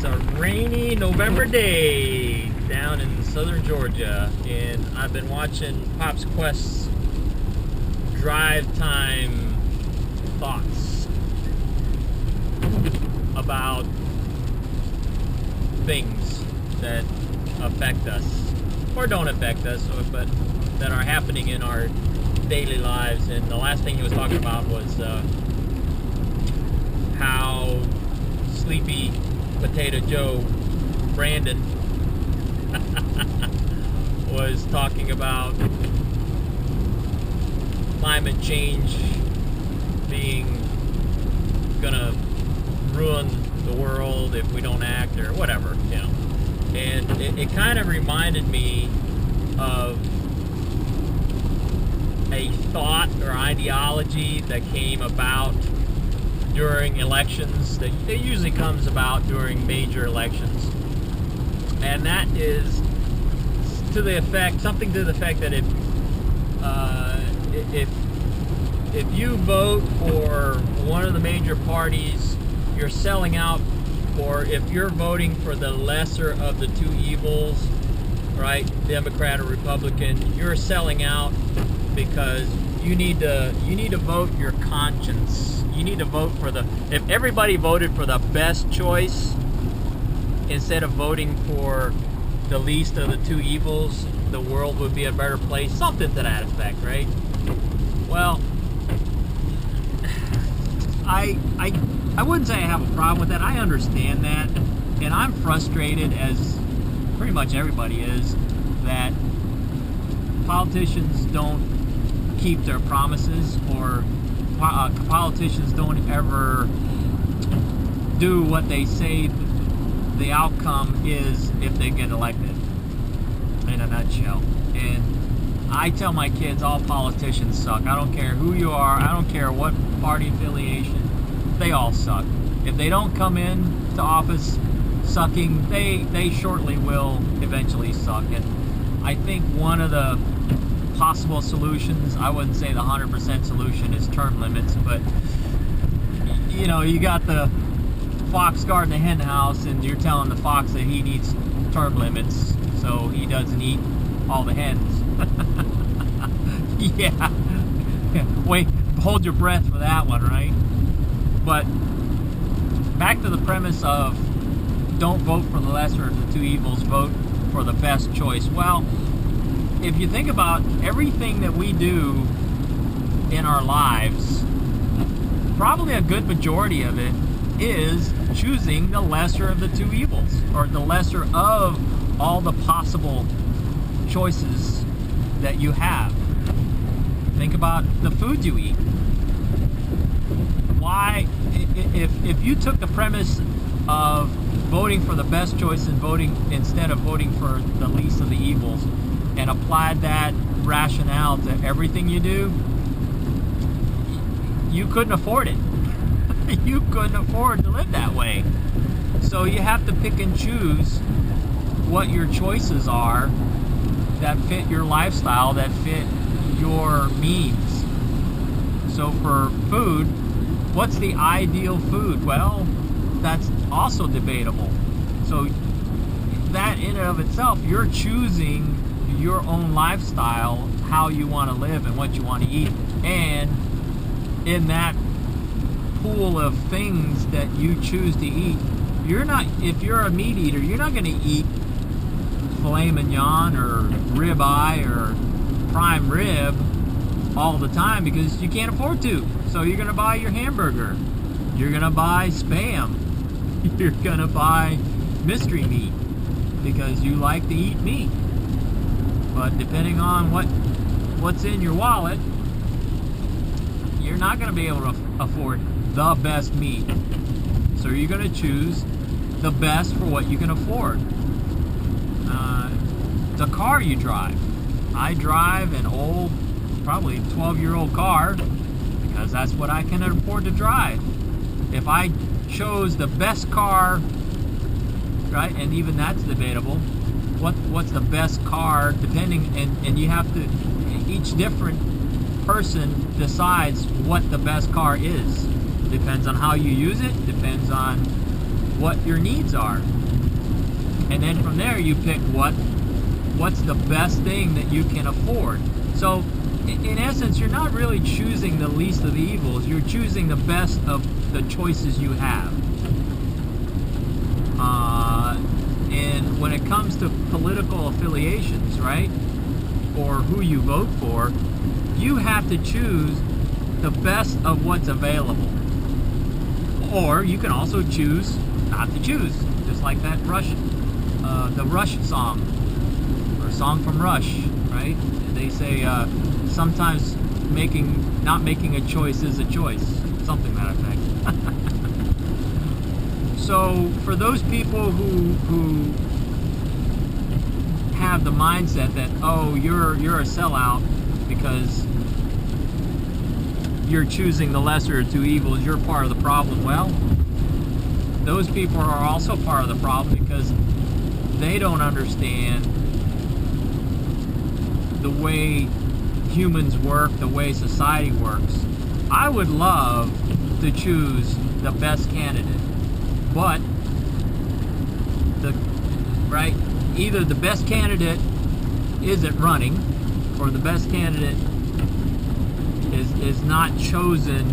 It's a rainy November day down in southern Georgia, and I've been watching Pops Quest's drive time thoughts about things that affect us or don't affect us, but that are happening in our daily lives. And the last thing he was talking about was how Sleepy Potato Joe Brandon was talking about climate change being gonna ruin the world if we don't act or whatever, you know. And it kind of reminded me of a thought or ideology that came about during elections, that it usually comes about during major elections, and that is something to the effect that if you vote for one of the major parties, you're selling out. Or if you're voting for the lesser of the two evils, right, Democrat or Republican, you're selling out because you need to vote your conscience. You need to vote for if everybody voted for the best choice instead of voting for the least of the two evils, the world would be a better place. Something to that effect, right? Well, I wouldn't say I have a problem with that. I understand that, and I'm frustrated, as pretty much everybody is, that politicians don't keep their promises, or politicians don't ever do what they say the outcome is if they get elected, in a nutshell. And I tell my kids all politicians suck. I don't care who you are. I don't care what party affiliation. They all suck. If they don't come in to office sucking, they shortly will eventually suck. And I think one of the possible solutions, I wouldn't say the 100% solution is term limits, but you know, you got the fox guarding the hen house, and you're telling the fox that he needs term limits so he doesn't eat all the hens. Yeah. Wait, hold your breath for that one, right? But back to the premise of don't vote for the lesser of the two evils, vote for the best choice. Well, if you think about everything that we do in our lives, probably a good majority of it is choosing the lesser of the two evils, or the lesser of all the possible choices that you have. Think about the food you eat. Why, if you took the premise of voting for the best choice and voting instead of voting for the least of the evils, and applied that rationale to everything you do, you couldn't afford it. You couldn't afford to live that way. So you have to pick and choose what your choices are that fit your lifestyle, that fit your means. So for food, what's the ideal food? Well, that's also debatable. So that in and of itself, you're choosing your own lifestyle, how you want to live and what you want to eat. And in that pool of things that you choose to eat, if you're a meat eater, you're not going to eat filet mignon or ribeye or prime rib all the time because you can't afford to. So you're going to buy your hamburger. You're going to buy Spam. You're going to buy mystery meat because you like to eat meat. But depending on what's in your wallet, you're not going to be able to afford the best meat. So you're going to choose the best for what you can afford. The car you drive. I drive an old, probably 12-year-old car because that's what I can afford to drive. If I chose the best car, right, and even that's debatable, what's the best car, depending, and you have to, each different person decides what the best car is. Depends on how you use it, depends on what your needs are. And then from there you pick what's the best thing that you can afford. So in essence, you're not really choosing the least of the evils, you're choosing the best of the choices you have. And when it comes to political affiliations, right, or who you vote for, you have to choose the best of what's available. Or you can also choose not to choose, just like that the Rush song, or Song from Rush, right? They say sometimes not making a choice is a choice, something to that effect. So for those people who have the mindset that, oh, you're a sellout because you're choosing the lesser of two evils, you're part of the problem. Well, those people are also part of the problem because they don't understand the way humans work, the way society works. I would love to choose the best candidate, but either the best candidate isn't running, or the best candidate is not chosen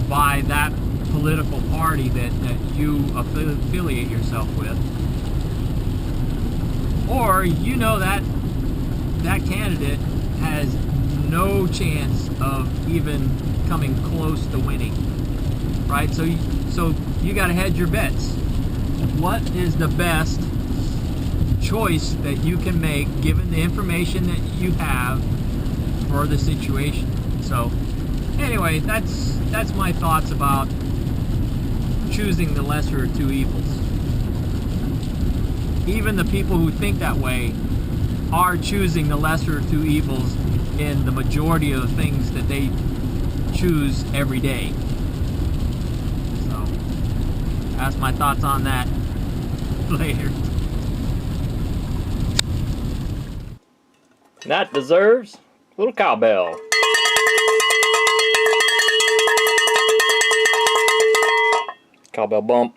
by that political party that you affiliate yourself with, or you know that candidate has no chance of even coming close to winning, right? So you got to hedge your bets. What is the best choice that you can make given the information that you have for the situation? So anyway, that's my thoughts about choosing the lesser of two evils. Even the people who think that way are choosing the lesser of two evils in the majority of the things that they choose every day. So that's my thoughts on that. Later. That deserves a little cowbell. Cowbell bump.